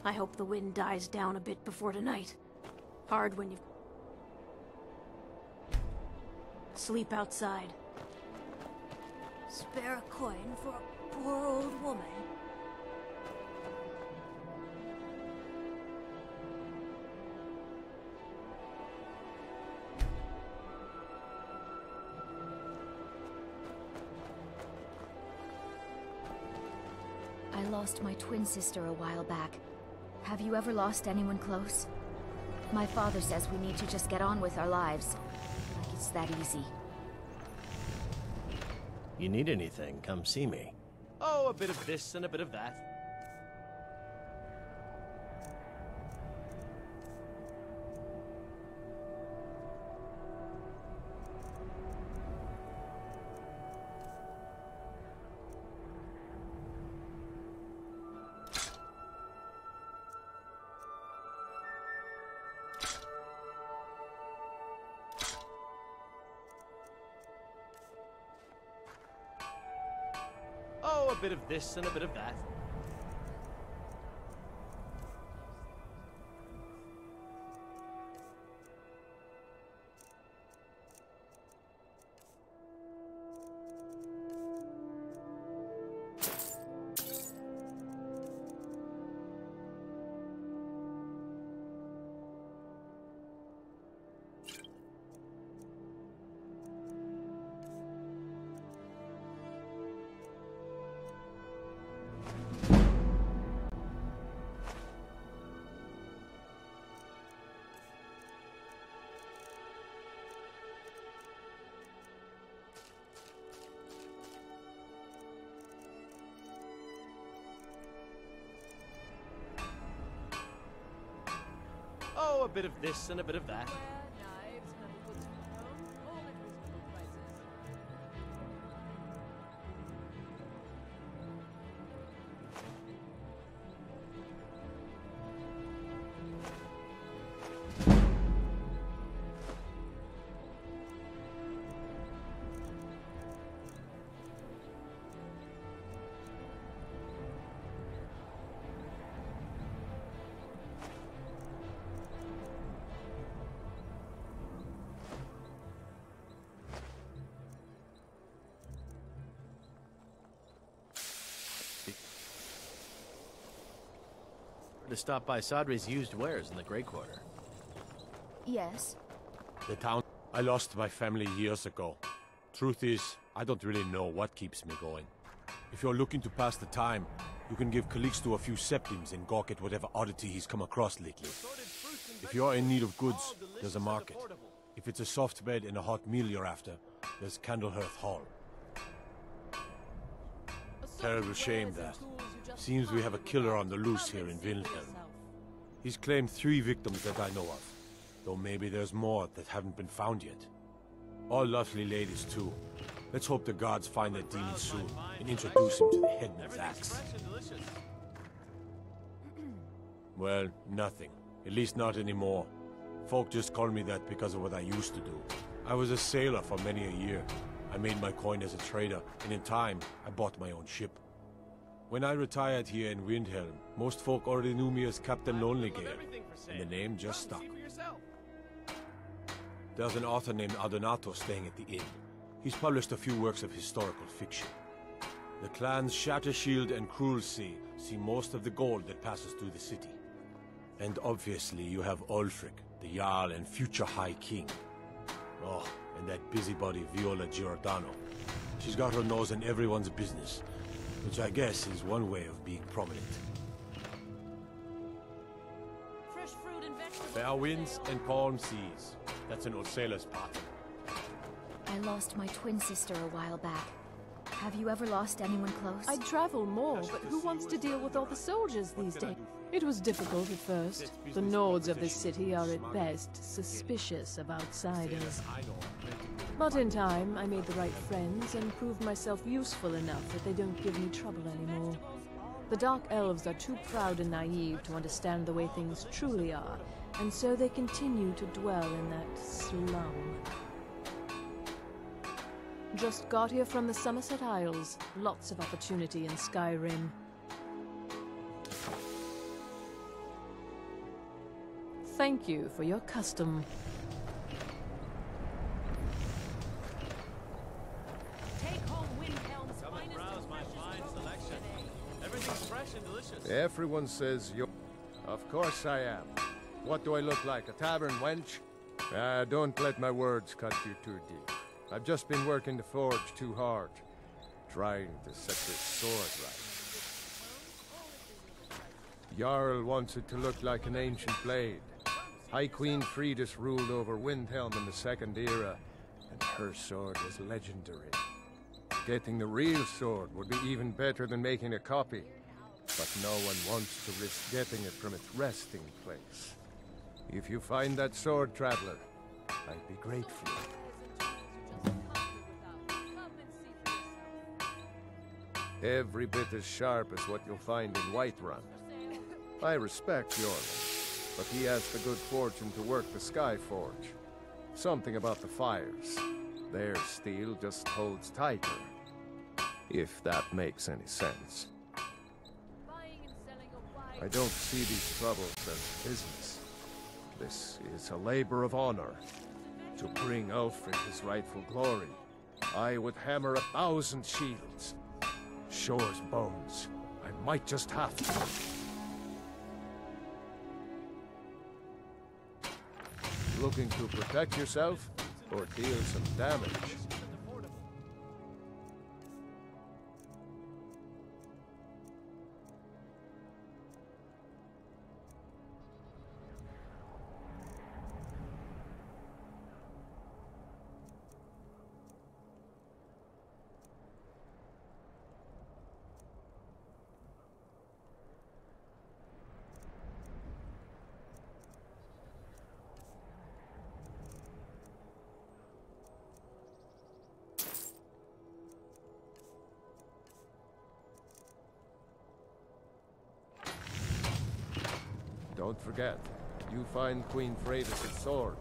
I hope the wind dies down a bit before tonight. Hard when you've... Sleep outside. Spare a coin for a poor old woman. I lost my twin sister a while back. Have you ever lost anyone close? My father says we need to just get on with our lives. Like it's that easy. You need anything, come see me. Oh, a bit of this and a bit of that. Oh, a bit of this and a bit of that. Oh, a bit of this and a bit of that. To stop by Sadri's used wares in the Grey Quarter. Yes? The town... I lost my family years ago. Truth is, I don't really know what keeps me going. If you're looking to pass the time, you can give Calixto a few septims and gawk at whatever oddity he's come across lately. If you're in need of goods, there's a market. If it's a soft bed and a hot meal you're after, there's Candlehearth Hall. Terrible shame that. Seems we have a killer on the loose here in Windhelm. He's claimed 3 victims that I know of, though maybe there's more that haven't been found yet. All lovely ladies too. Let's hope the gods find that demon soon and introduce him to the headman's axe. Well, nothing. At least not anymore. Folk just call me that because of what I used to do. I was a sailor for many a year. I made my coin as a trader, and in time, I bought my own ship. When I retired here in Windhelm, most folk already knew me as Captain Lonelygale, and the name just stuck. There's an author named Adonato staying at the inn. He's published a few works of historical fiction. The clans Shattershield and Cruelsea see most of the gold that passes through the city. And obviously you have Ulfric, the Jarl and future High King. Oh, and that busybody Viola Giordano. She's got her nose in everyone's business, which I guess is one way of being prominent. Fresh fruit and vegetables. Fair winds and calm seas. That's an old sailor's pattern. I lost my twin sister a while back. Have you ever lost anyone close? I'd travel more, but who wants to deal with all the soldiers these days? It was difficult at first. The Nords of this city are at best suspicious of outsiders. But in time, I made the right friends and proved myself useful enough that they don't give me trouble anymore. The Dark Elves are too proud and naive to understand the way things truly are, and so they continue to dwell in that slum. Just got here from the Somerset Isles. Lots of opportunity in Skyrim. thank you for your custom. Take home Windhelm's Come and finest browse my and fine freshest selection. today. Everything's fresh and delicious. Everyone says you're... Of course I am. What do I look like, a tavern wench? Don't let my words cut you too deep. I've just been working the forge too hard, trying to set this sword right. Jarl wants it to look like an ancient blade. High Queen Fridis ruled over Windhelm in the Second Era, and her sword was legendary. Getting the real sword would be even better than making a copy, but no one wants to risk getting it from its resting place. If you find that sword, traveler, I'd be grateful. Every bit as sharp as what you'll find in Whiterun. I respect Jordan, but he has the good fortune to work the Sky Forge. Something about the fires. Their steel just holds tighter. If that makes any sense. I don't see these troubles as business. This is a labor of honor. To bring Ulfric his rightful glory, I would hammer 1,000 shields. Shore's bones. I might just have to. Looking to protect yourself, or deal some damage? Don't forget, you find Queen Fridis' sword,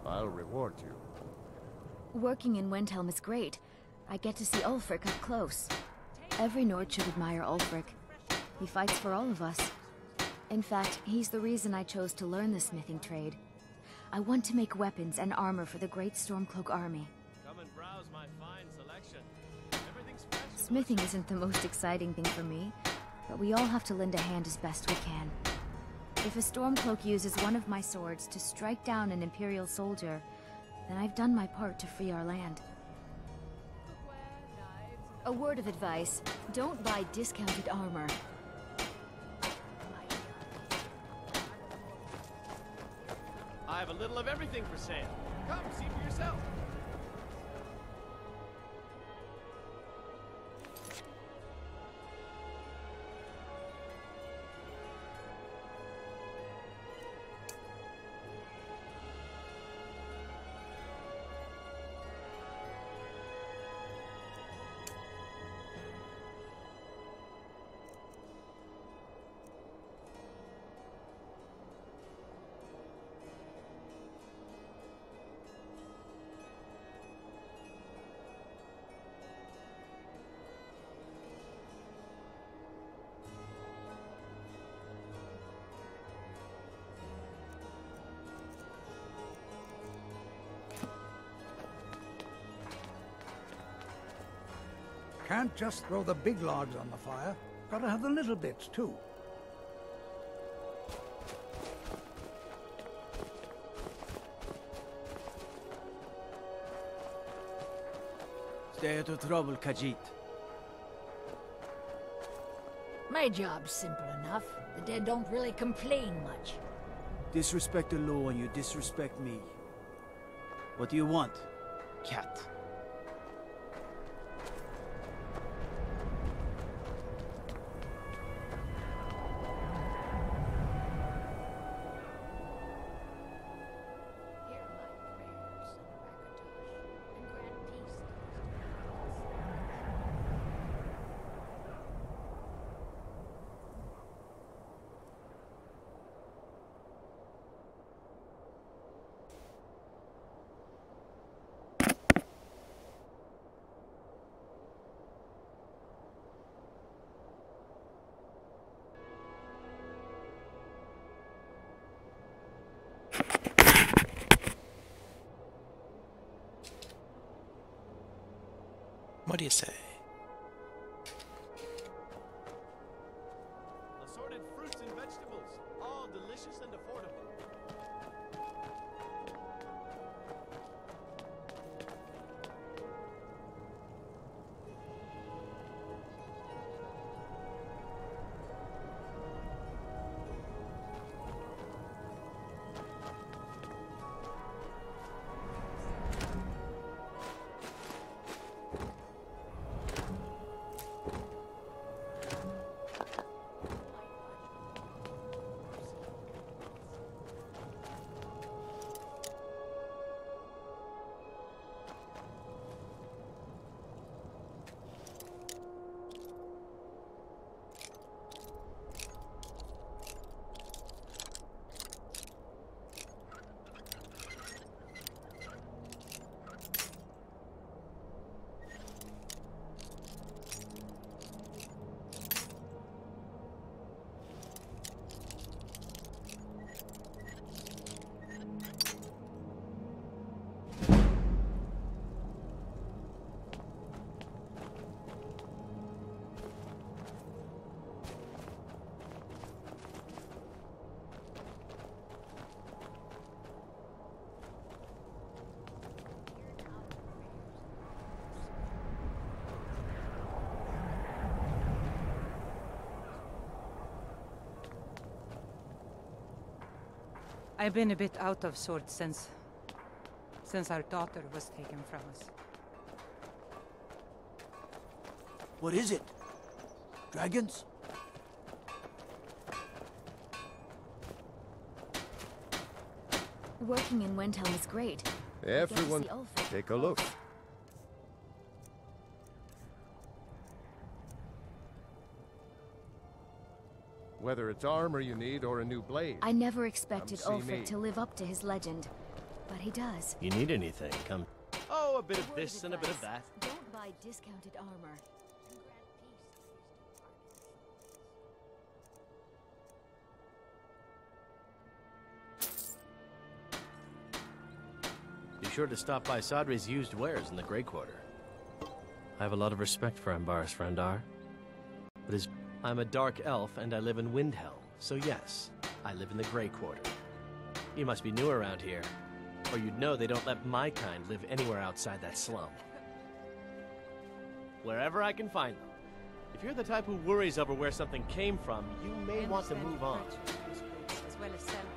I'll reward you. Working in Windhelm is great. I get to see Ulfric up close. Every Nord should admire Ulfric. He fights for all of us. In fact, he's the reason I chose to learn the smithing trade. I want to make weapons and armor for the great Stormcloak army. Come and browse my fine selection. Everything's fresh and Smithing isn't the most exciting thing for me, but we all have to lend a hand as best we can. If a Stormcloak uses one of my swords to strike down an Imperial soldier, then I've done my part to free our land. A word of advice, don't buy discounted armor. I have a little of everything for sale. Come, see for yourself. Can't just throw the big logs on the fire. Gotta have the little bits, too. Stay out of trouble, Khajiit. My job's simple enough. The dead don't really complain much. Disrespect the law and you disrespect me. What do you want, cat? What do you say? Assorted fruits and vegetables, all delicious and affordable. I've been a bit out of sorts since our daughter was taken from us. What is it? Dragons? Working in Windhelm is great. Everyone, take a look. Whether it's armor you need or a new blade. I never expected Come see me. Ulfric to live up to his legend, but he does. You need anything, come. Oh, a bit of this and a bit of that. Don't buy discounted armor. Be sure to stop by Sadri's used wares in the Grey Quarter. I have a lot of respect for Ambar's Frandar. But I'm a dark elf and I live in Windhelm, so yes, I live in the Grey Quarter. You must be new around here, or you'd know they don't let my kind live anywhere outside that slum. Wherever I can find them. If you're the type who worries over where something came from, you may want to move on. As well as sell.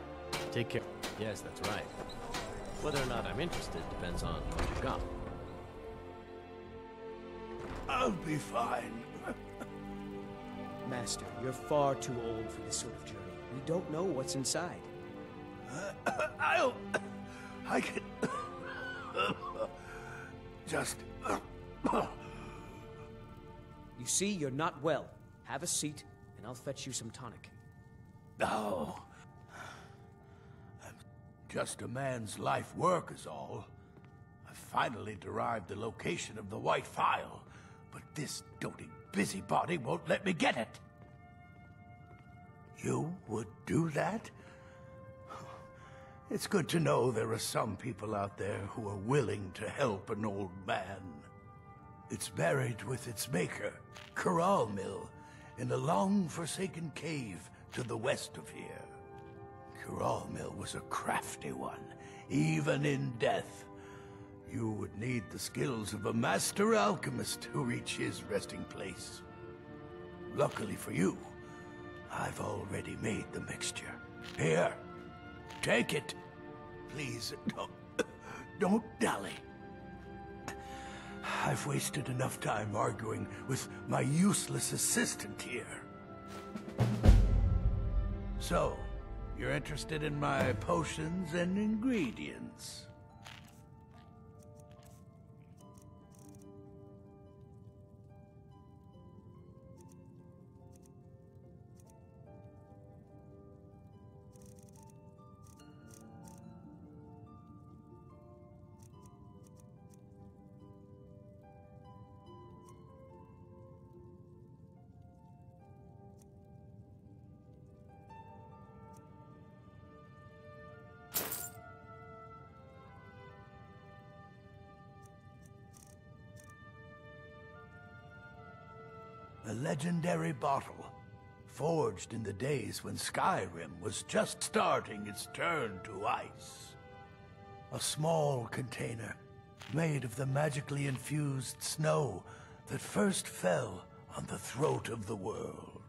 Take care. Yes, that's right. Whether or not I'm interested depends on what you've got. I'll be fine. Master, you're far too old for this sort of journey. We don't know what's inside. I can... just... You see, you're not well. Have a seat, and I'll fetch you some tonic. No. Just a man's life work is all. I finally derived the location of the White Phial, but this doting busybody won't let me get it. You would do that? It's good to know there are some people out there who are willing to help an old man. It's buried with its maker, Corral Mill, in a long-forsaken cave to the west of here. Corral Mill was a crafty one, even in death. You would need the skills of a master alchemist to reach his resting place. Luckily for you, I've already made the mixture. Here, take it. Please, don't dally. I've wasted enough time arguing with my useless assistant here. So, you're interested in my potions and ingredients? A legendary bottle, forged in the days when Skyrim was just starting its turn to ice. A small container, made of the magically infused snow that first fell on the throat of the world.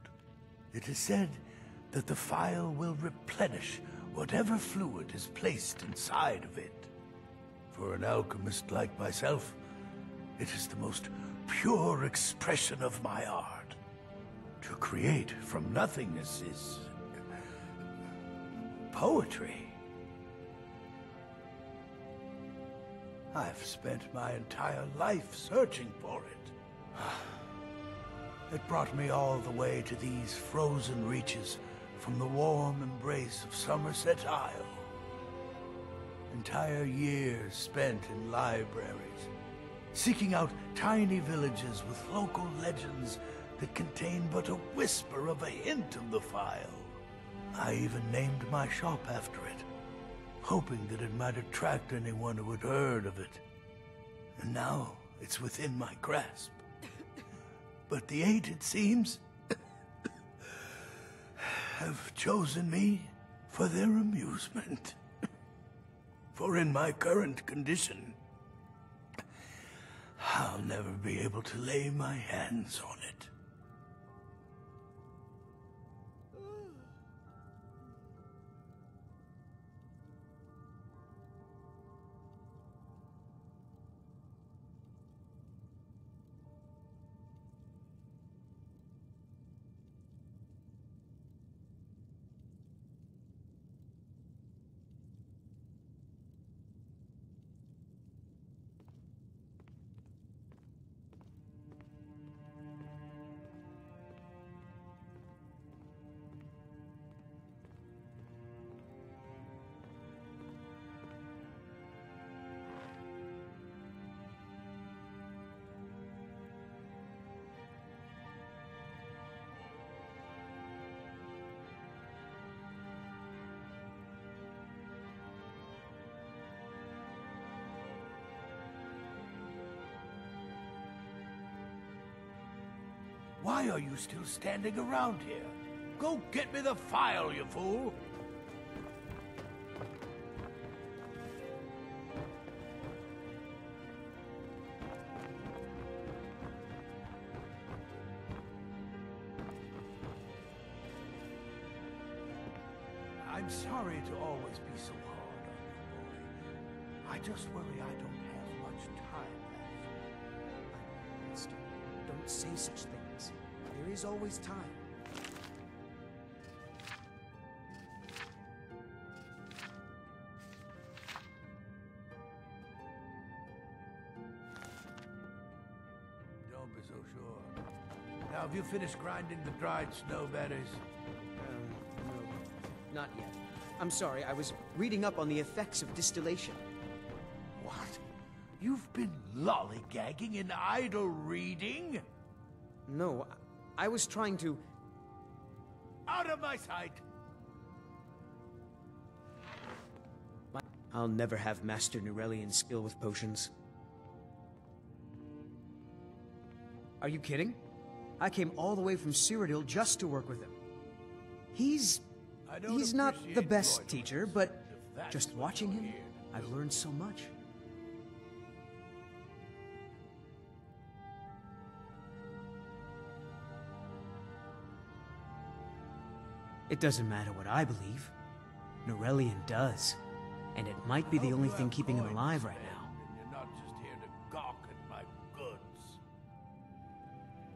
It is said that the phial will replenish whatever fluid is placed inside of it. For an alchemist like myself, it is the most pure expression of my art. To create from nothingness is poetry. I've spent my entire life searching for it. It brought me all the way to these frozen reaches from the warm embrace of Somerset Isle. Entire years spent in libraries, seeking out tiny villages with local legends that contain but a whisper of a hint of the phial. I even named my shop after it, hoping that it might attract anyone who had heard of it. And now it's within my grasp. But the Eight, it seems, have chosen me for their amusement. For in my current condition, I'll never be able to lay my hands on it. Why are you still standing around here? Go get me the phial, you fool! I'm sorry to always be so hard on you, boy. I just worry I don't have much time left. Master, don't say such things. There is always time. Don't be so sure. Now, have you finished grinding the dried snow berries? No. Not yet. I'm sorry, I was reading up on the effects of distillation. What? You've been lollygagging in idle reading? No, I was trying to... Out of my sight! I'll never have Master Nurelian's skill with potions. Are you kidding? I came all the way from Cyrodiil just to work with him. He's not the best teacher, but just watching him, I've learned so much. It doesn't matter what I believe. Nurelian does. And it might be the only thing keeping him alive right now. You're not just here to gawk at my goods.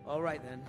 All right, then.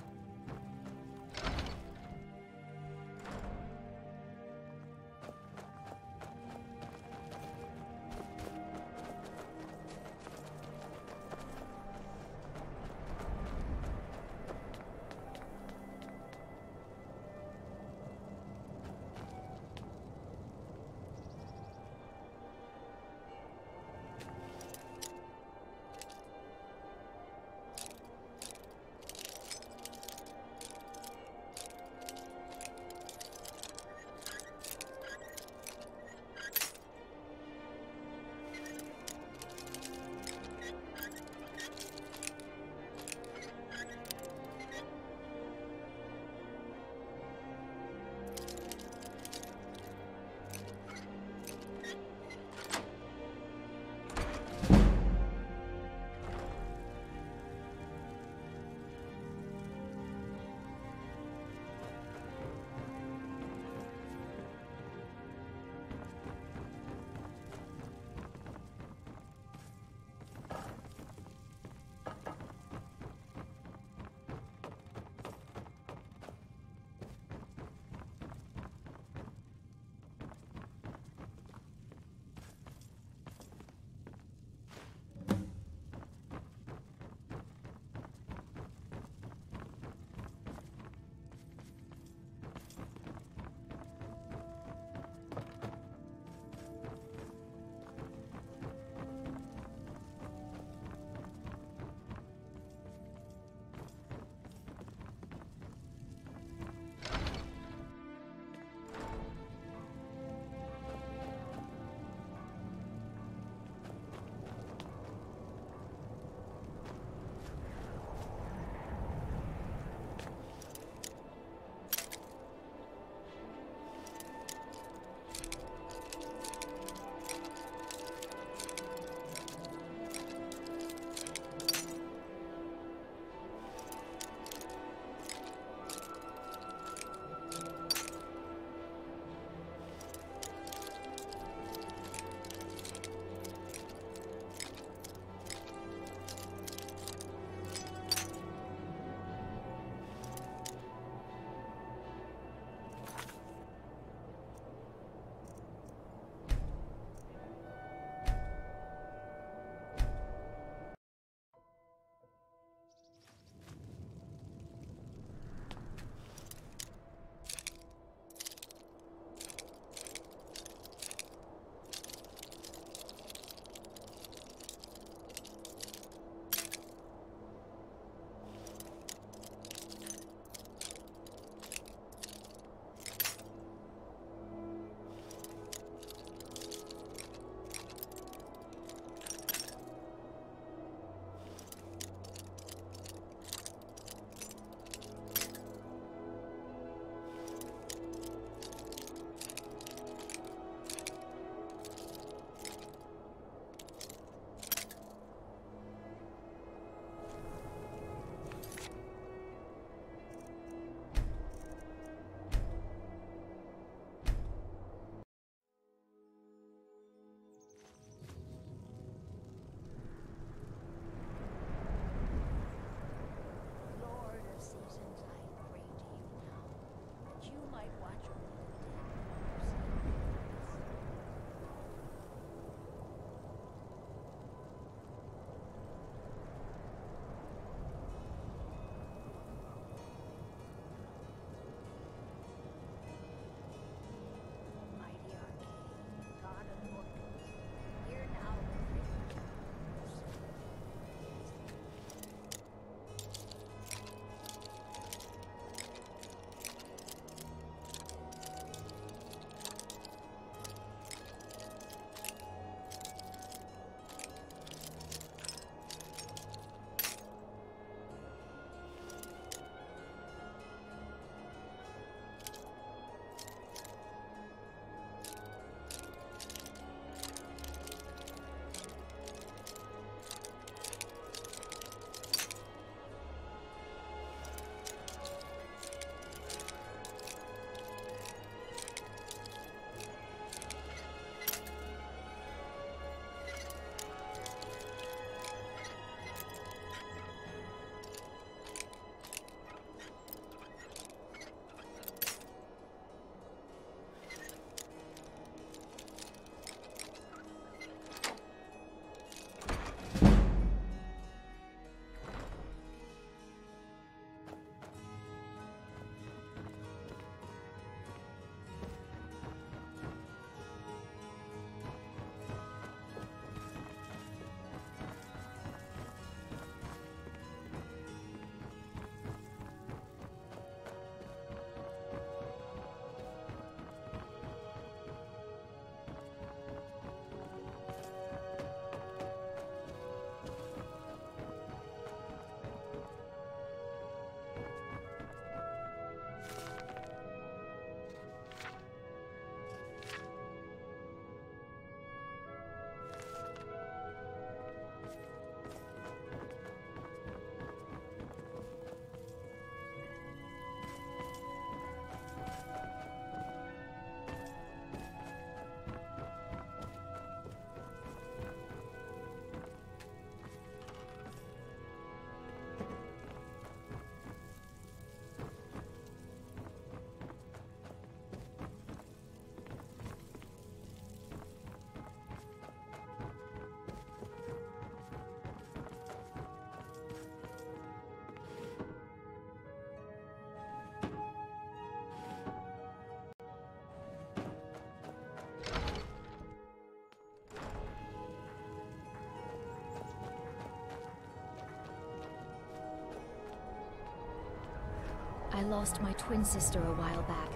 I lost my twin sister a while back.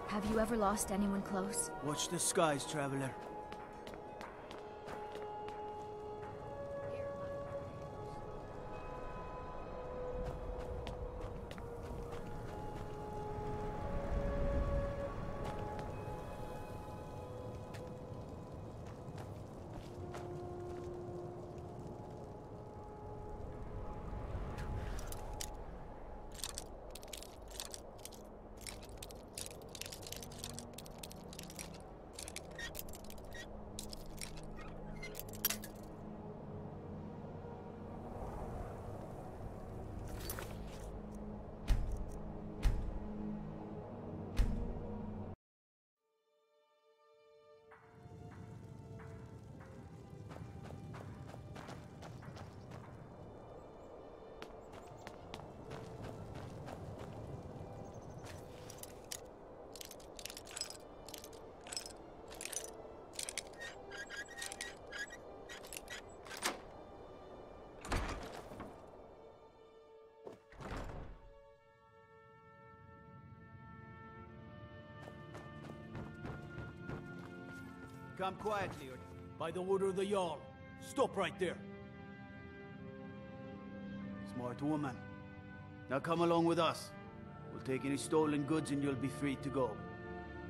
Have you ever lost anyone close? Watch the skies, traveler. Come quietly, or by the order of the Jarl. Stop right there. Smart woman. Now come along with us. We'll take any stolen goods and you'll be free to go.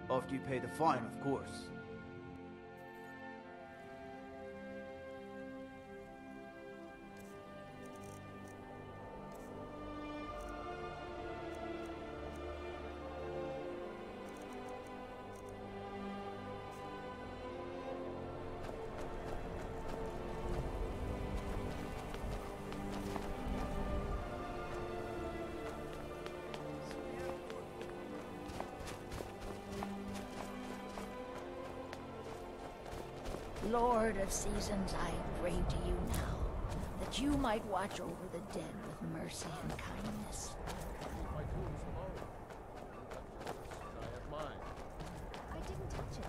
After you pay the fine, of course. Lord of Seasons, I pray to you now, that you might watch over the dead with mercy and kindness. My tombs alone. I have mine. I didn't touch it.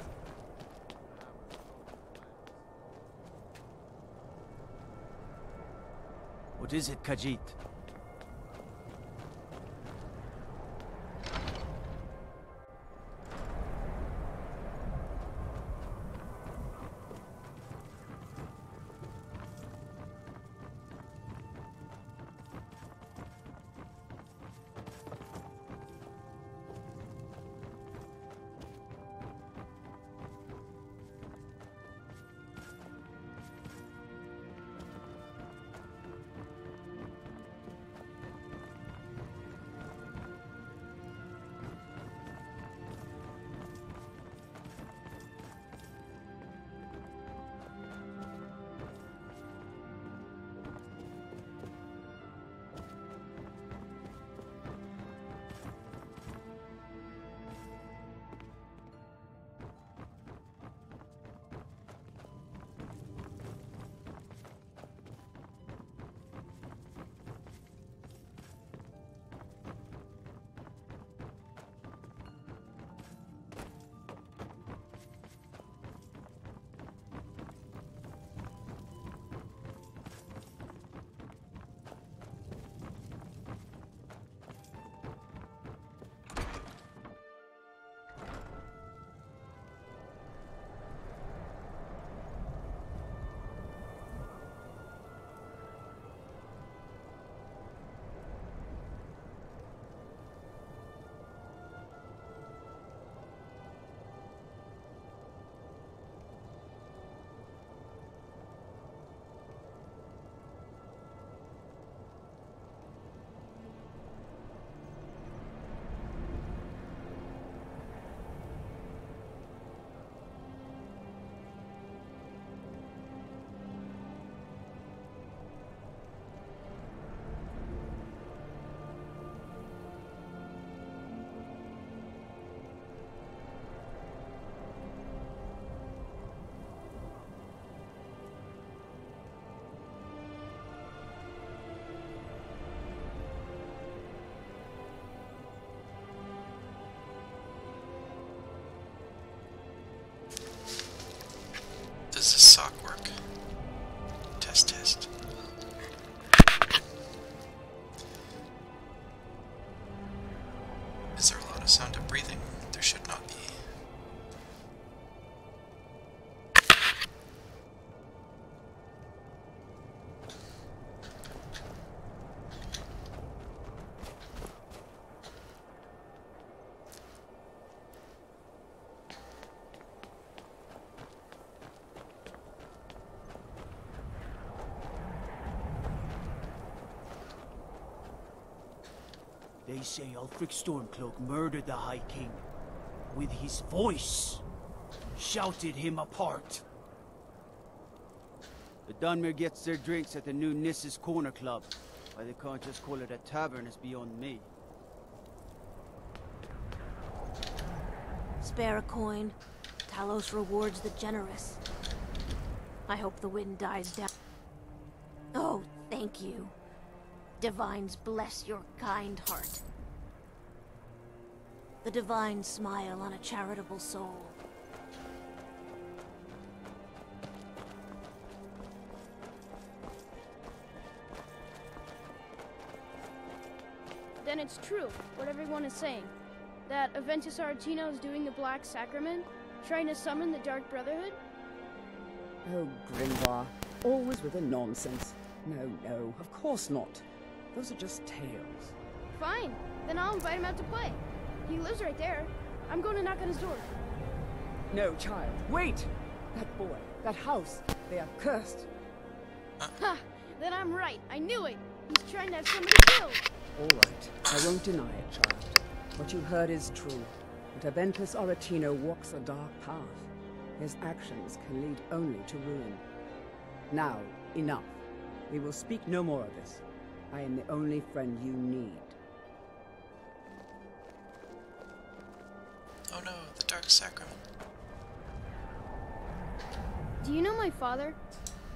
What is it, Khajiit? They say Ulfric Stormcloak murdered the High King. With his voice. Shouted him apart. The Dunmer gets their drinks at the new Nissa's Corner Club. Why they can't just call it a tavern is beyond me. Spare a coin. Talos rewards the generous. I hope the wind dies down. Oh, thank you. Divines bless your kind heart. The divine smile on a charitable soul. Then it's true, what everyone is saying. That Aventus Aretino is doing the Black Sacrament, trying to summon the Dark Brotherhood? Oh, Grimvar, always with the nonsense. No, of course not. Those are just tales. Fine, then I'll invite him out to play. He lives right there. I'm going to knock on his door. No, child, wait! That boy, that house, they are cursed. Ha! Then I'm right, I knew it! He's trying to have somebody killed! All right, I won't deny it, child. What you heard is true. But Aventus Aretino walks a dark path. His actions can lead only to ruin. Now, enough. We will speak no more of this. I am the only friend you need. Oh no, the Dark Sacrament. Do you know my father?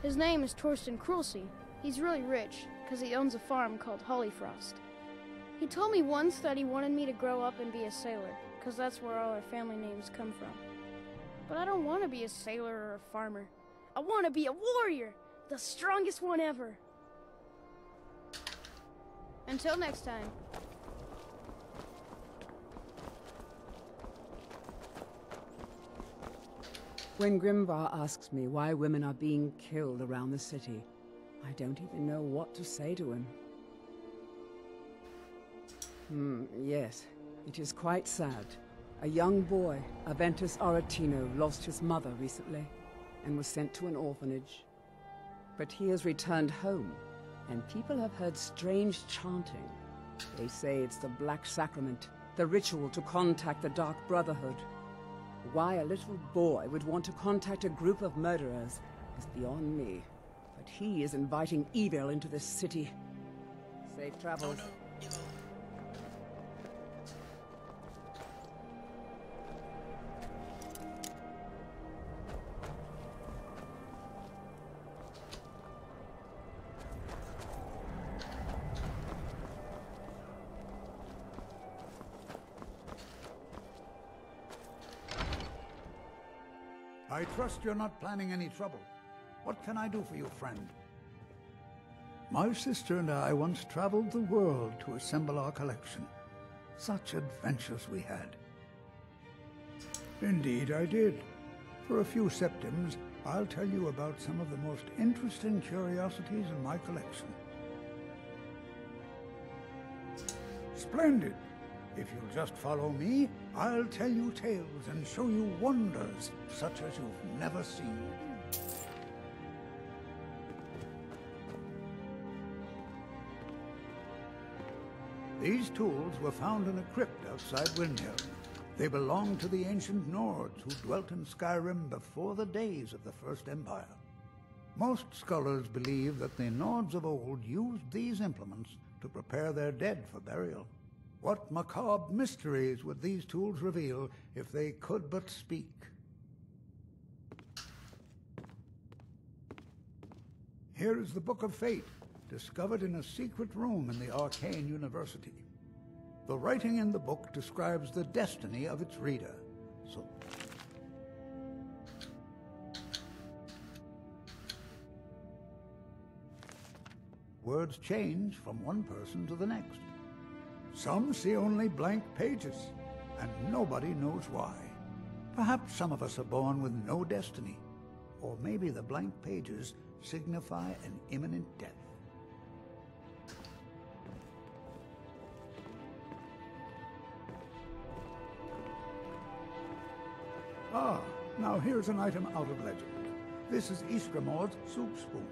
His name is Torsten Krulsey. He's really rich, because he owns a farm called Hollyfrost. He told me once that he wanted me to grow up and be a sailor, because that's where all our family names come from. But I don't want to be a sailor or a farmer. I want to be a warrior! The strongest one ever! Until next time. When Grimvar asks me why women are being killed around the city, I don't even know what to say to him. Yes, it is quite sad. A young boy, Aventus Aretino, lost his mother recently and was sent to an orphanage. But he has returned home, and people have heard strange chanting. They say it's the Black Sacrament, the ritual to contact the Dark Brotherhood. Why a little boy would want to contact a group of murderers is beyond me. But he is inviting evil into this city. Safe travels. Oh no, evil. I trust you're not planning any trouble. What can I do for you, friend? My sister and I once traveled the world to assemble our collection. Such adventures we had. Indeed, I did. For a few septims, I'll tell you about some of the most interesting curiosities in my collection. Splendid! If you'll just follow me, I'll tell you tales and show you wonders such as you've never seen. These tools were found in a crypt outside Windhelm. They belonged to the ancient Nords who dwelt in Skyrim before the days of the First Empire. Most scholars believe that the Nords of old used these implements to prepare their dead for burial. What macabre mysteries would these tools reveal if they could but speak? Here is the Book of Fate, discovered in a secret room in the Arcane University. The writing in the book describes the destiny of its reader, so... Words change from one person to the next. Some see only blank pages, and nobody knows why. Perhaps some of us are born with no destiny, or maybe the blank pages signify an imminent death. Ah, now here's an item out of legend. This is Ystramord's soup spoon.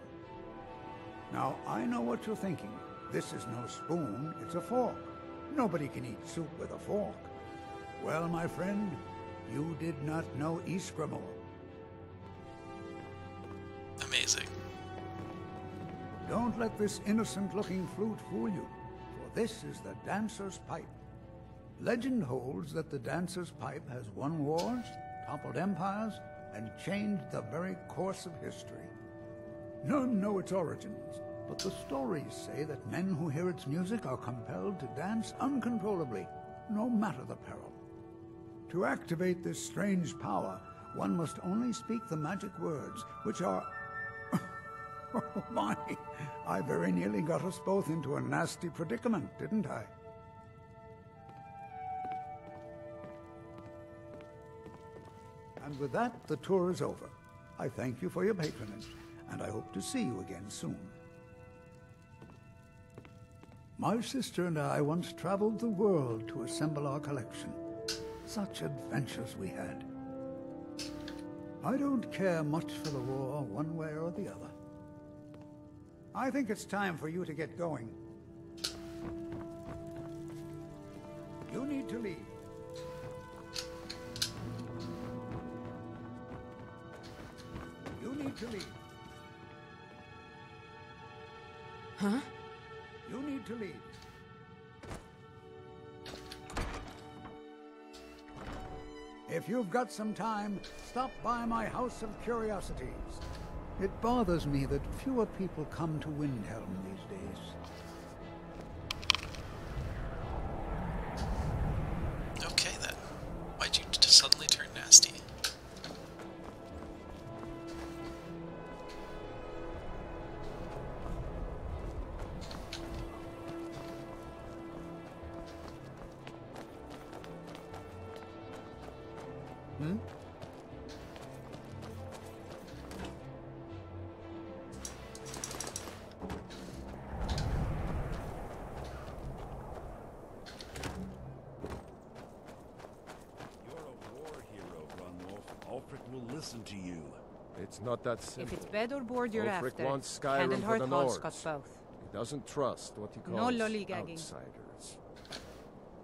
Now, I know what you're thinking. This is no spoon, it's a fork. Nobody can eat soup with a fork. Well, my friend, you did not know Ysgramor. Amazing. Don't let this innocent-looking flute fool you, for this is the dancer's pipe. Legend holds that the dancer's pipe has won wars, toppled empires, and changed the very course of history. None know its origins, but the stories say that men who hear its music are compelled to dance uncontrollably, no matter the peril. To activate this strange power, one must only speak the magic words, which are... Oh my, I very nearly got us both into a nasty predicament, didn't I? And with that, the tour is over. I thank you for your patronage, and I hope to see you again soon. My sister and I once traveled the world to assemble our collection. Such adventures we had. I don't care much for the war one way or the other. I think it's time for you to get going. You need to leave. You need to leave. Huh? You need to leave. If you've got some time, stop by my House of Curiosities. It bothers me that fewer people come to Windhelm these days. Okay then. Why'd you just suddenly turn nasty? Hmm? Will listen to you. It's not that simple. If it's bed or board you're Ulfric after, wants Skyrim for the Hall's Nords. got both. He doesn't trust what he No calls lollygagging. outsiders.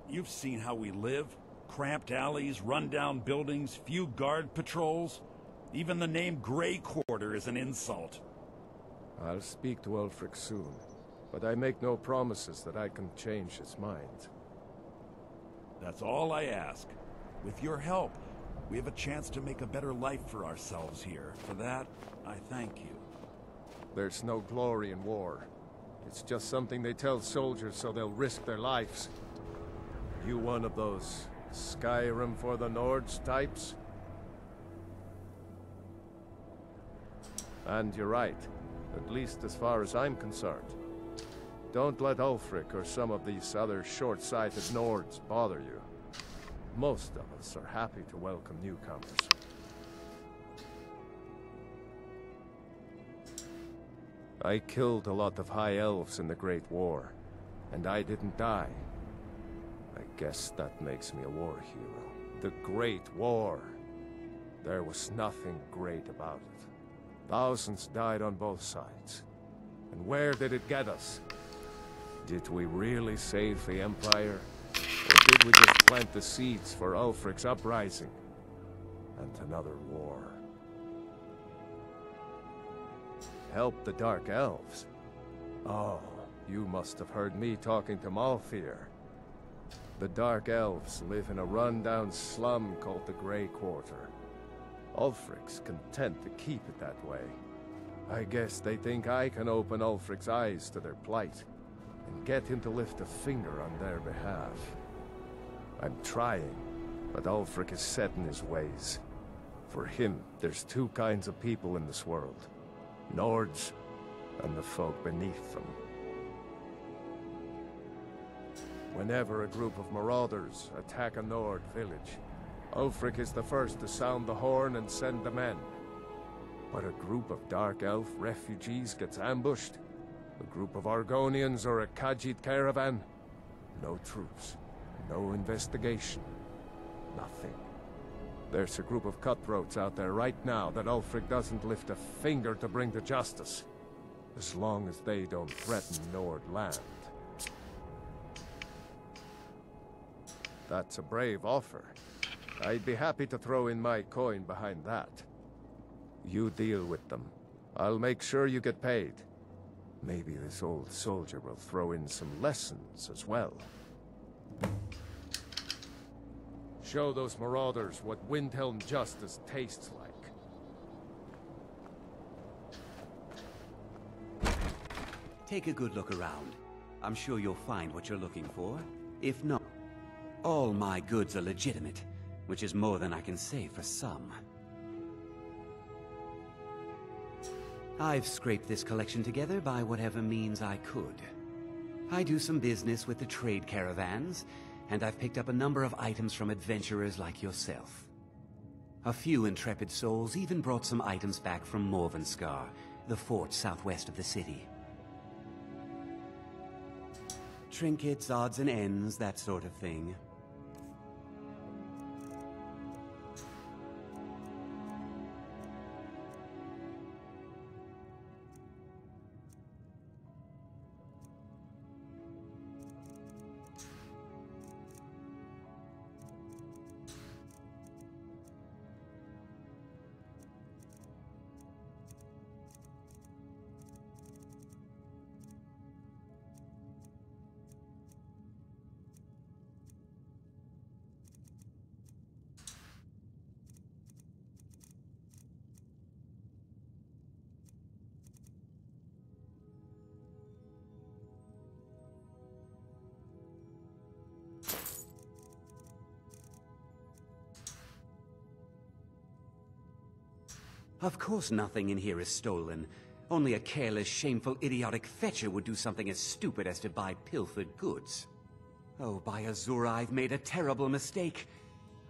You've seen how we live. Cramped alleys, run-down buildings, few guard patrols. Even the name Grey Quarter is an insult. I'll speak to Ulfric soon, but I make no promises that I can change his mind. That's all I ask. With your help, we have a chance to make a better life for ourselves here. For that, I thank you. There's no glory in war. It's just something they tell soldiers so they'll risk their lives. You one of those Skyrim for the Nords types? And you're right, at least as far as I'm concerned. Don't let Ulfric or some of these other short-sighted Nords bother you. Most of us are happy to welcome newcomers. I killed a lot of High Elves in the Great War, and I didn't die. I guess that makes me a war hero. The Great War. There was nothing great about it. Thousands died on both sides. And where did it get us? Did we really save the Empire? Or did we just plant the seeds for Ulfric's uprising? And another war. Help the Dark Elves? Oh, you must have heard me talking to Malfear. The Dark Elves live in a run-down slum called the Grey Quarter. Ulfric's content to keep it that way. I guess they think I can open Ulfric's eyes to their plight, and get him to lift a finger on their behalf. I'm trying, but Ulfric is set in his ways. For him, there's two kinds of people in this world. Nords, and the folk beneath them. Whenever a group of marauders attack a Nord village, Ulfric is the first to sound the horn and send the men. But a group of Dark Elf refugees gets ambushed, a group of Argonians or a Khajiit caravan, no troops, no investigation, nothing. There's a group of cutthroats out there right now that Ulfric doesn't lift a finger to bring to justice, as long as they don't threaten Nord land. That's a brave offer. I'd be happy to throw in my coin behind that. You deal with them. I'll make sure you get paid. Maybe this old soldier will throw in some lessons as well. Show those marauders what Windhelm justice tastes like. Take a good look around. I'm sure you'll find what you're looking for. If not, all my goods are legitimate, which is more than I can say for some. I've scraped this collection together by whatever means I could. I do some business with the trade caravans, and I've picked up a number of items from adventurers like yourself. A few intrepid souls even brought some items back from Morvenskar, the fort southwest of the city. Trinkets, odds and ends, that sort of thing. Of course nothing in here is stolen. Only a careless, shameful, idiotic fetcher would do something as stupid as to buy pilfered goods. Oh, by Azura, I've made a terrible mistake.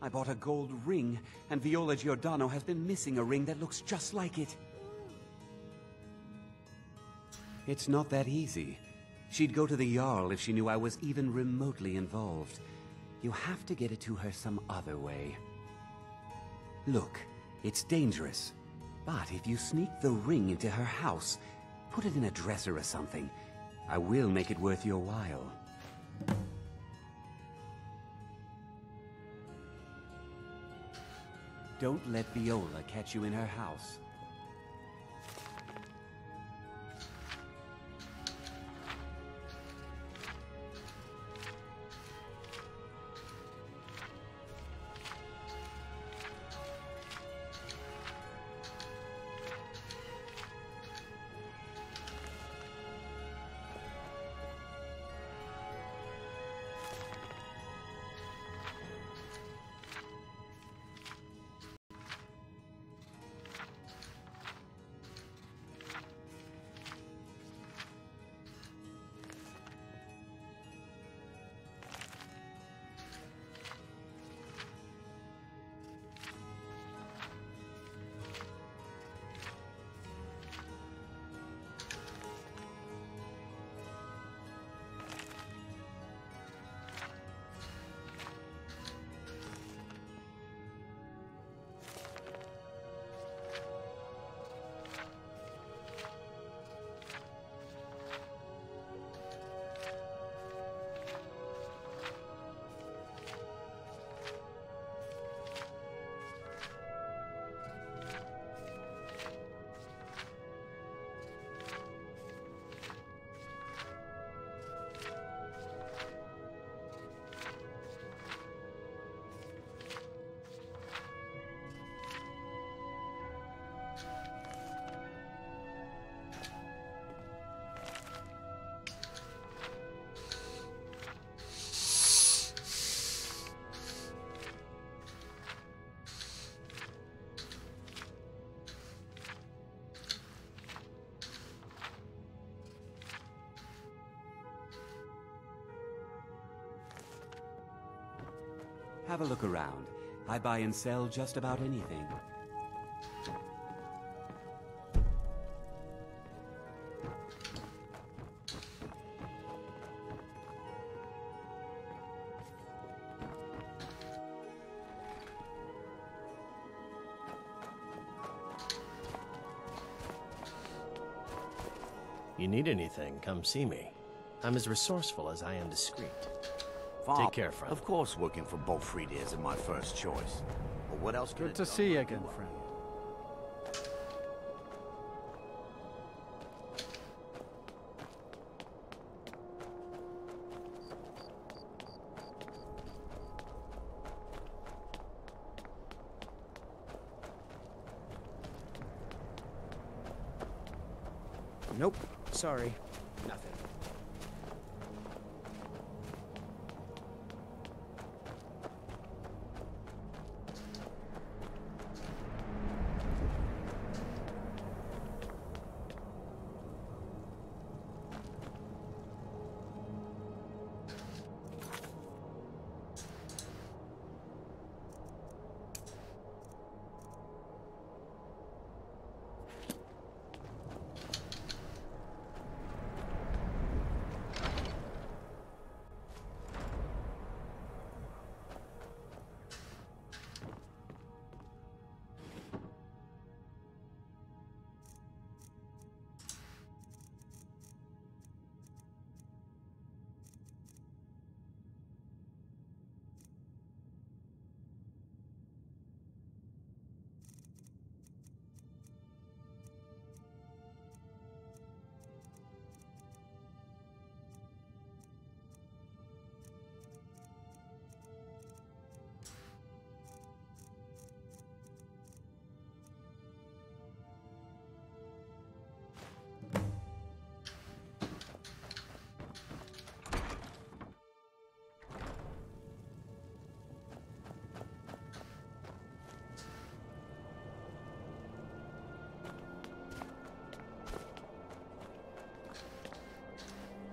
I bought a gold ring, and Viola Giordano has been missing a ring that looks just like it. It's not that easy. She'd go to the Jarl if she knew I was even remotely involved. You have to get it to her some other way. Look, it's dangerous. But if you sneak the ring into her house, put it in a dresser or something, I will make it worth your while. Don't let Viola catch you in her house. Have a look around. I buy and sell just about anything. You need anything, come see me. I'm as resourceful as I am discreet. Take care, friend. Of course working for Bolfrida isn't my first choice. But what else Good to see you again, friend. Nope. Sorry. Nothing.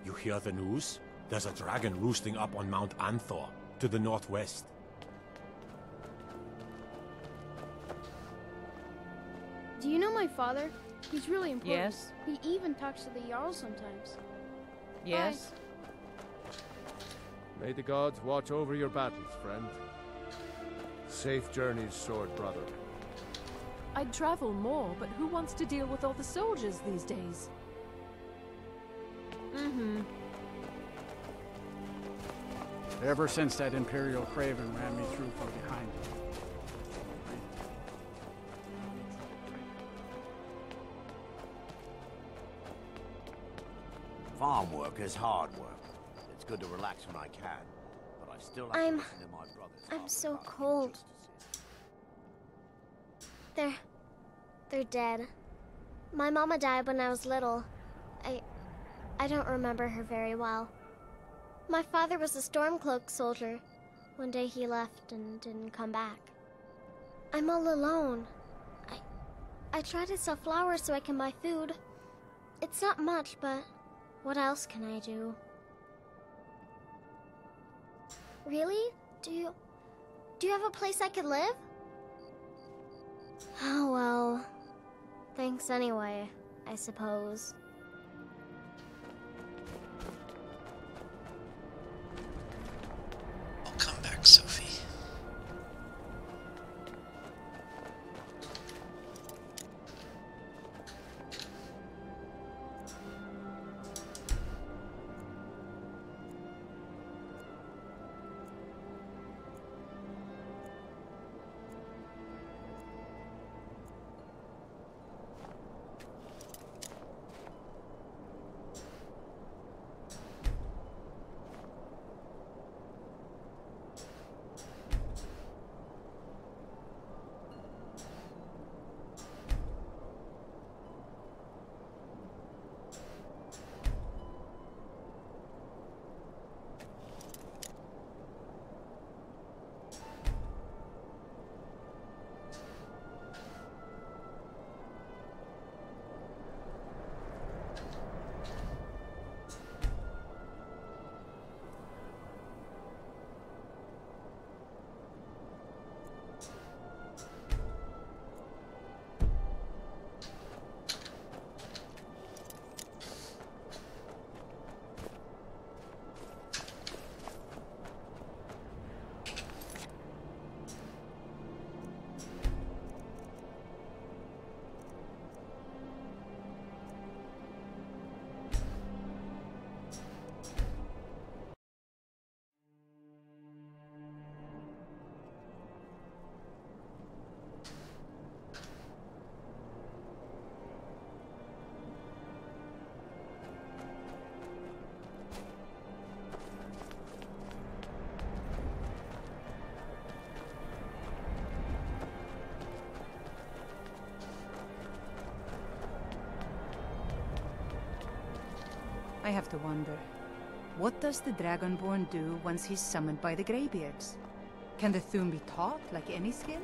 You hear the news? There's a dragon roosting up on Mount Anthor, to the northwest. Do you know my father? He's really important. Yes. He even talks to the Jarl sometimes. Yes. May the gods watch over your battles, friend. Safe journeys, sword brother. I'd travel more, but who wants to deal with all the soldiers these days? Ever since that Imperial Craven ran me through from behind. Farm work is hard work. It's good to relax when I can, but I still have to listen to my brothers. I'm so cold. They're dead. My mama died when I was little. I don't remember her very well. My father was a Stormcloak soldier. One day he left and didn't come back. I'm all alone. I try to sell flowers so I can buy food. It's not much, but what else can I do? Really? Do you have a place I could live? Oh well. Thanks anyway, I suppose. I'll come back, Sophie. have to wonder, what does the Dragonborn do once he's summoned by the Greybeards? Can the Thune be taught like any skill?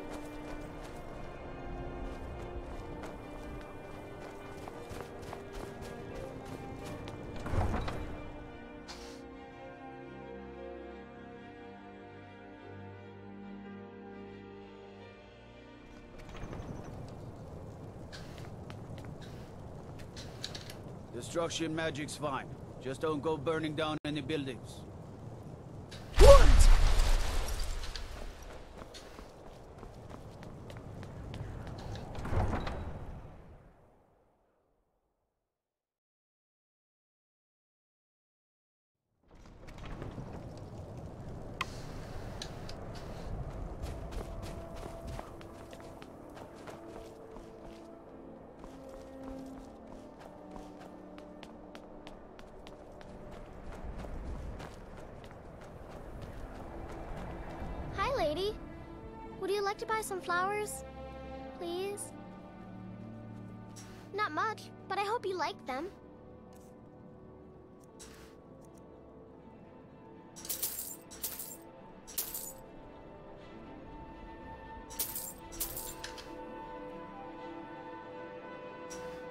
Destruction magic's fine. Just don't go burning down any buildings. Lady, would you like to buy some flowers? Please? Not much, but I hope you like them.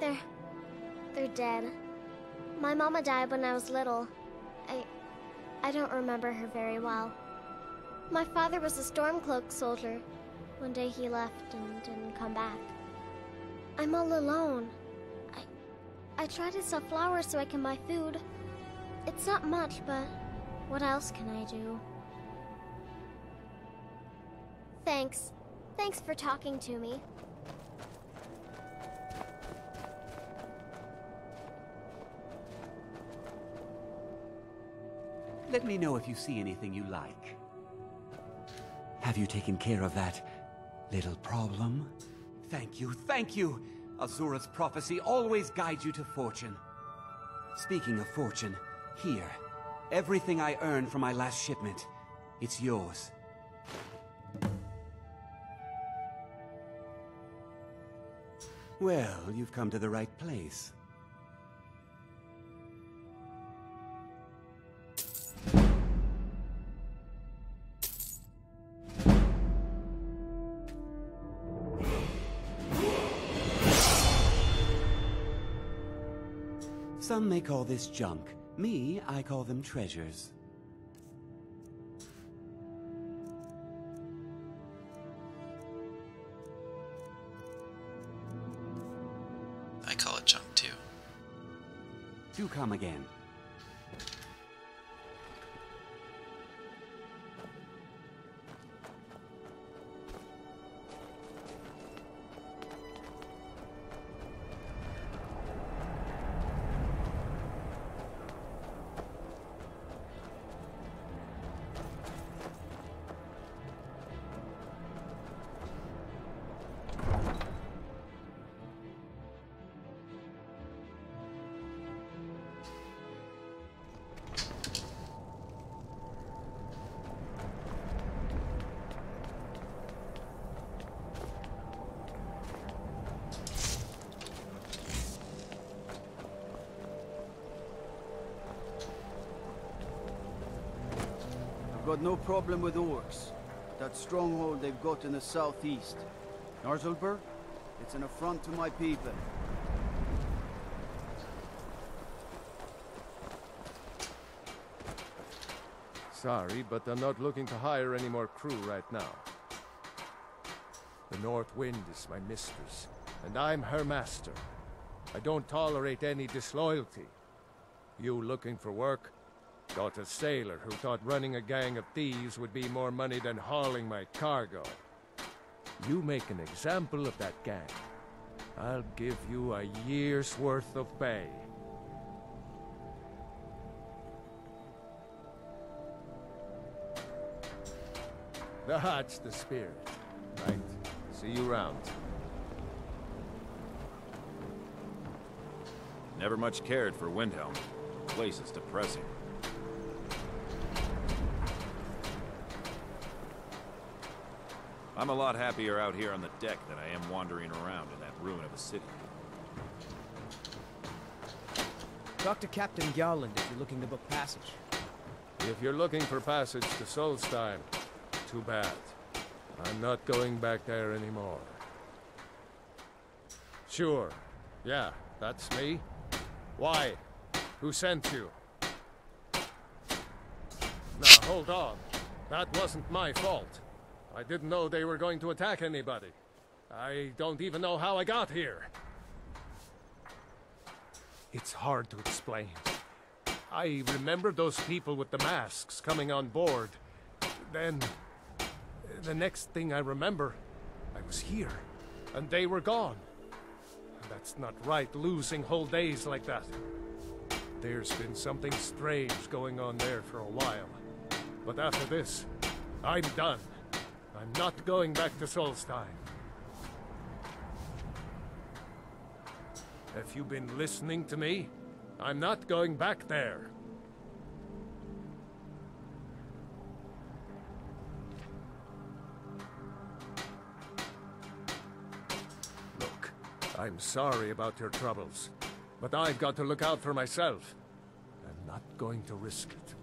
They're dead. My mama died when I was little. I don't remember her very well. My father was a Stormcloak soldier. One day he left and didn't come back. I'm all alone. I try to sell flowers so I can buy food. It's not much, but what else can I do? Thanks. Thanks for talking to me. Let me know if you see anything you like. Have you taken care of that little problem? Thank you, thank you! Azura's prophecy always guides you to fortune. Speaking of fortune, here. Everything I earned from my last shipment. It's yours. Well, you've come to the right place. Some may call this junk. Me, I call them treasures. I call it junk too. Do come again. Got no problem with orcs. That stronghold they've got in the southeast. Narzulbur, it's an affront to my people. Sorry, but I'm not looking to hire any more crew right now. The North Wind is my mistress, and I'm her master. I don't tolerate any disloyalty. You looking for work? Got a sailor who thought running a gang of thieves would be more money than hauling my cargo. You make an example of that gang. I'll give you a year's worth of pay. That's the spirit. Right. See you around. Never much cared for Windhelm. The place is depressing. I'm a lot happier out here on the deck than I am wandering around in that ruin of a city. Talk to Captain Garland if you're looking to book passage. If you're looking for passage to Solstheim, too bad. I'm not going back there anymore. Sure. Yeah, that's me. Why? Who sent you? Now, hold on. That wasn't my fault. I didn't know they were going to attack anybody. I don't even know how I got here. It's hard to explain. I remember those people with the masks coming on board. Then, the next thing I remember, I was here, and they were gone. That's not right, losing whole days like that. There's been something strange going on there for a while. But after this, I'm done. I'm not going back to Solstheim. Have you been listening to me? I'm not going back there. Look, I'm sorry about your troubles, but I've got to look out for myself. I'm not going to risk it.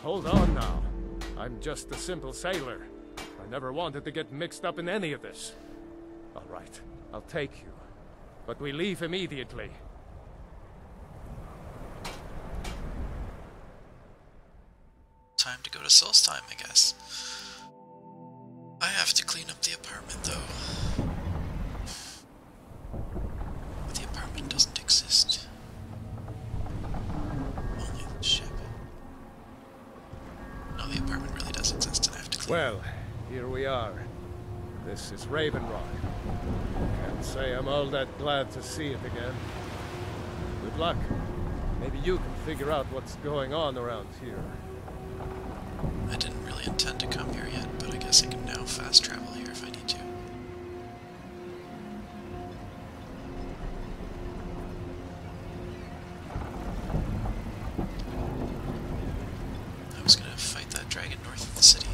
Hold on now. I'm just a simple sailor. I never wanted to get mixed up in any of this. All right, I'll take you. But we leave immediately. Time to go to Solstheim, I guess. I have to clean up the apartment, though. But the apartment doesn't exist. Only the ship. No, the apartment really does exist, and I have to clean it. Well, here we are. This is Raven Rock. Can't say I'm all that glad to see it again. Good luck. Maybe you can figure out what's going on around here. I didn't really intend to come here yet, but I guess I can now fast travel here if I need to. I was gonna fight that dragon north of the city.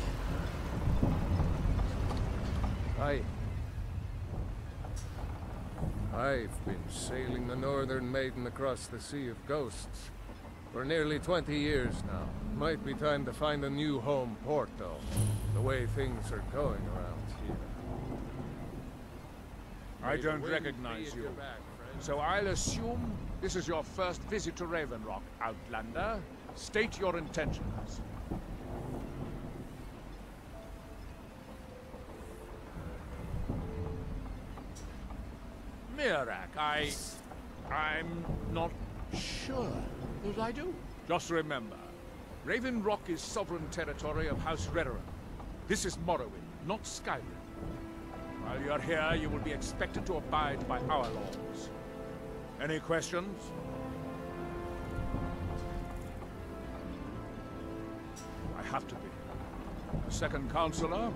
I've been sailing the Northern Maiden across the Sea of Ghosts for nearly 20 years now. Might be time to find a new home port, though, the way things are going around here. I don't recognize you. So I'll assume this is your first visit to Raven Rock, Outlander. State your intentions. Mirak, I'm not sure that I do. Just remember, Raven Rock is sovereign territory of House Redoran. This is Morrowind, not Skyrim. While you're here, you will be expected to abide by our laws. Any questions? I have to be. The second Counselor,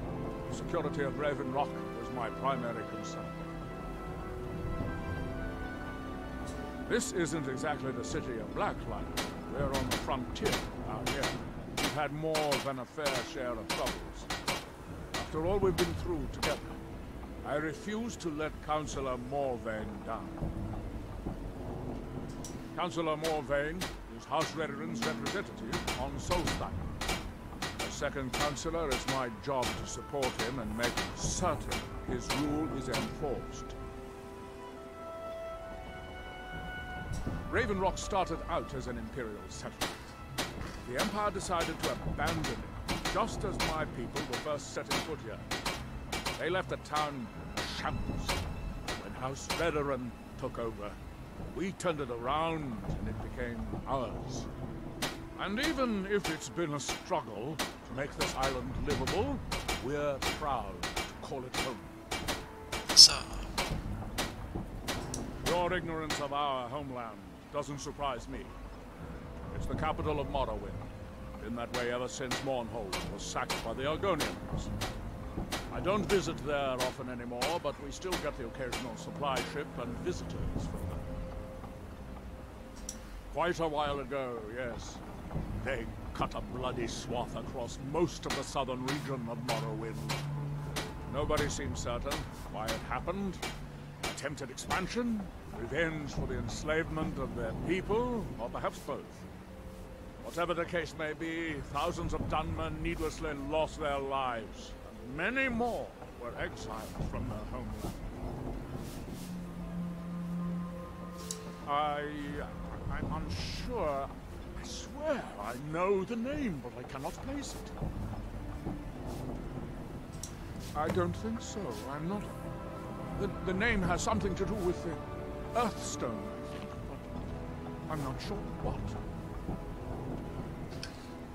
the security of Raven Rock is my primary concern. This isn't exactly the city of Blacklight. We're on the frontier out here. We've had more than a fair share of troubles. After all we've been through together, I refuse to let Councillor Morvain down. Councillor Morvain is House Redoran's representative on Solstheim. As second Councillor, it's my job to support him and make certain his rule is enforced. Raven Rock started out as an Imperial settlement. The Empire decided to abandon it, just as my people were first setting foot here. They left the town a shambles. When House Redoran took over, we turned it around and it became ours. And even if it's been a struggle to make this island livable, we're proud to call it home. So, your ignorance of our homeland doesn't surprise me. It's the capital of Morrowind. Been that way ever since Mournhold was sacked by the Argonians. I don't visit there often anymore, but we still get the occasional supply ship and visitors from them. Quite a while ago, yes. They cut a bloody swath across most of the southern region of Morrowind. Nobody seems certain why it happened. Attempted expansion, revenge for the enslavement of their people, or perhaps both. Whatever the case may be, thousands of Dunmen needlessly lost their lives, and many more were exiled from their homeland. I'm unsure. I swear I know the name, but I cannot place it. I don't think so. I'm not... The name has something to do with the Earthstone, I think, but I'm not sure what.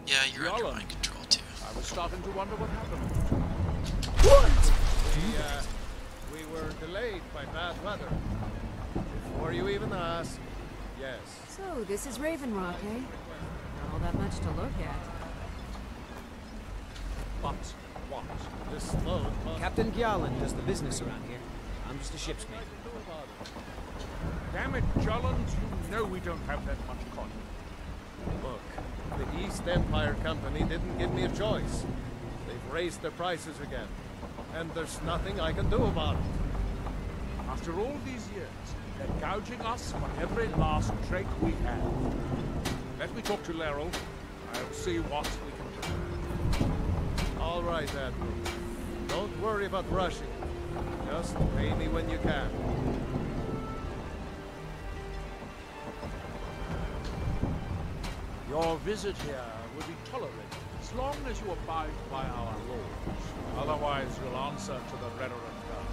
Yeah, you're under mind control too. I was starting to wonder what happened. What? We were delayed by bad weather. Before you even asked, yes. So, this is Raven Rock, eh? Not all that much to look at. But what? This slow... Captain Gjallan does the business around here. I'm just a ship's mate. Damn it, Jolland, you know we don't have that much cotton. Look, the East Empire Company didn't give me a choice. They've raised their prices again. And there's nothing I can do about it. After all these years, they're gouging us for every last drake we have. Let me talk to Laeral. I'll see what we can do. All right, Admiral. Don't worry about rushing. Just pay me when you can. Your visit here will be tolerated as long as you abide by our laws. Otherwise, you'll answer to the Redoran Guard.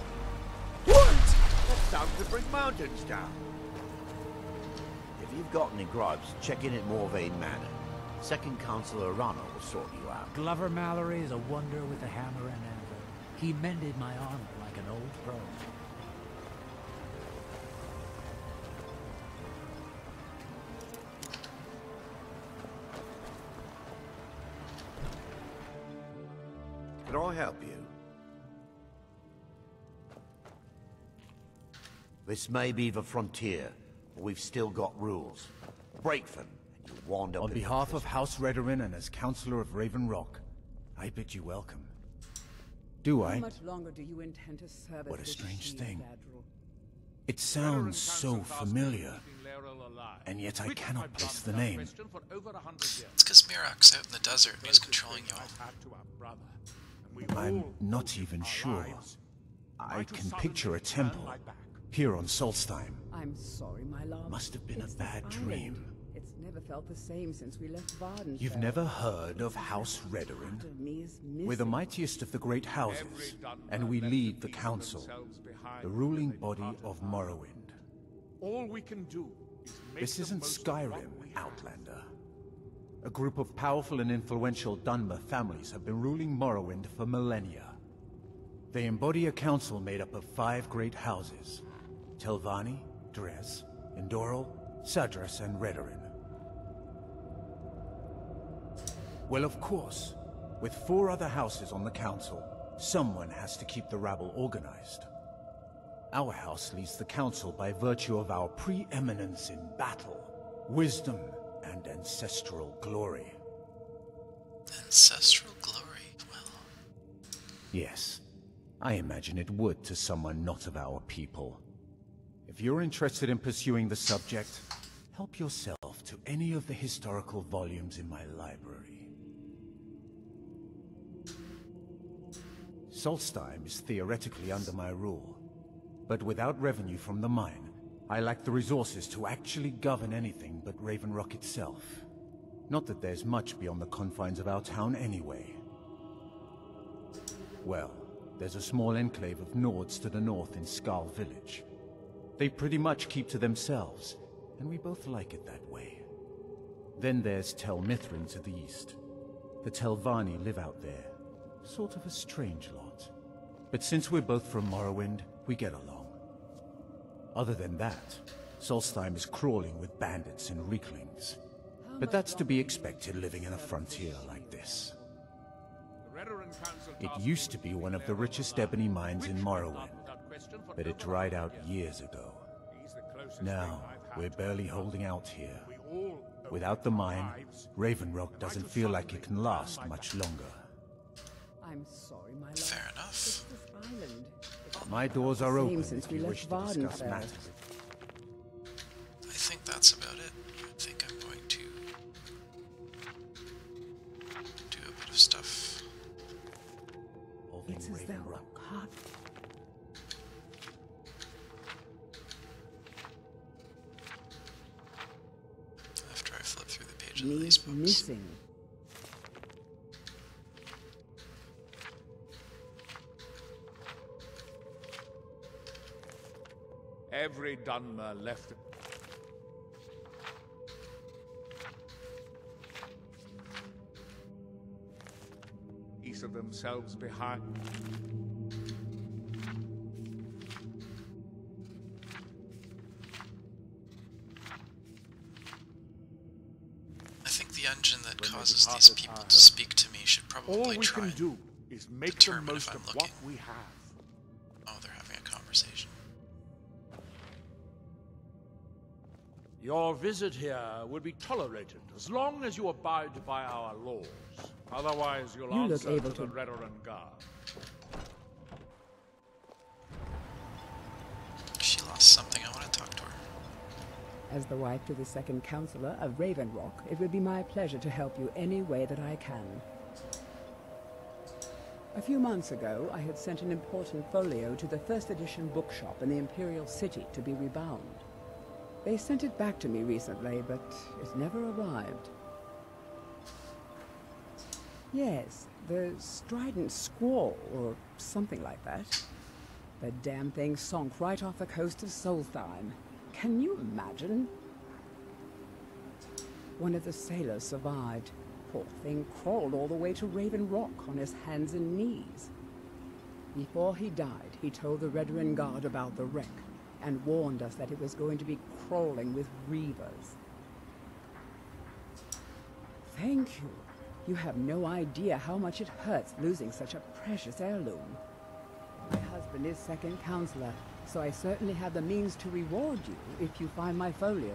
What? That's down to bring mountains down. If you've got any gripes, check in at Morvain Manor. Second Councillor Arana will sort you out. Glover Mallory is a wonder with a hammer and anvil. He mended my armor like an old pro. Can I help you? This may be the frontier, but we've still got rules. Break them, and you'll wind up On in behalf of House Redoran and as Councillor of Raven Rock, I bid you welcome. Do I? How much longer do you intend to serve What a as this strange shield, thing. Admiral? It sounds so familiar, and yet I cannot place the name. It's because Mirok's out in the desert and he's controlling y'all. I'm not even sure. I can picture a temple here on Solstheim. I'm sorry, my love. Must have been It's a the bad island. dream. It's never felt the same since we left Varden. You've never heard of House Redoran? We're the mightiest of the great houses, and we lead the council, the ruling body of Morrowind. All we can do is make This the isn't most of Skyrim, what we have. Outlander. A group of powerful and influential Dunmer families have been ruling Morrowind for millennia. They embody a council made up of 5 great houses: Telvanni, Dres, Endoral, Sadras, and Redoran. Well, of course, with 4 other houses on the council, someone has to keep the rabble organized. Our house leads the council by virtue of our preeminence in battle, wisdom, and ancestral glory. Ancestral glory, well... Yes, I imagine it would to someone not of our people. If you're interested in pursuing the subject, help yourself to any of the historical volumes in my library. Solstheim is theoretically under my rule, but without revenue from the mine, I lack the resources to actually govern anything but Raven Rock itself. Not that there's much beyond the confines of our town anyway. Well, there's a small enclave of Nords to the north in Skarl Village. They pretty much keep to themselves, and we both like it that way. Then there's Tel Mithrin to the east. The Telvanni live out there. Sort of a strange lot. But since we're both from Morrowind, we get along. Other than that, Solstheim is crawling with bandits and reeklings. But that's to be expected living in a frontier like this. It used to be one of the richest ebony mines in Morrowind, but it dried out years ago. Now, we're barely holding out here. Without the mine, Raven Rock doesn't feel like it can last much longer. I'm sorry, my love. Fair enough. It's this island. My doors are open Since if we you left wish to discuss Vardenfell. matters. I think that's about it. I think I'm going to do a bit of stuff. It's as though a heart. After I flip through the pages of these books. Missing. Every Dunmer left. Each of themselves behind. I think the engine that causes these people to speak to me should All probably we try can and do is make the determine most if I'm of looking. what we have. Oh, they're having a conversation. Your visit here will be tolerated as long as you abide by our laws. Otherwise, you'll You look answer able to the to- Redoran Guard. She lost something. I want to talk to her. As the wife to the second counselor of Raven Rock, it would be my pleasure to help you any way that I can. A few months ago, I had sent an important folio to the first edition bookshop in the Imperial City to be rebound. They sent it back to me recently, but it never arrived. Yes, the Strident Squall, or something like that. The damn thing sunk right off the coast of Solstheim. Can you imagine? One of the sailors survived. Poor thing crawled all the way to Raven Rock on his hands and knees. Before he died, he told the Redoran Guard about the wreck and warned us that it was going to be crawling with reavers. Thank you. You have no idea how much it hurts losing such a precious heirloom. My husband is second counselor, so I certainly have the means to reward you if you find my folio.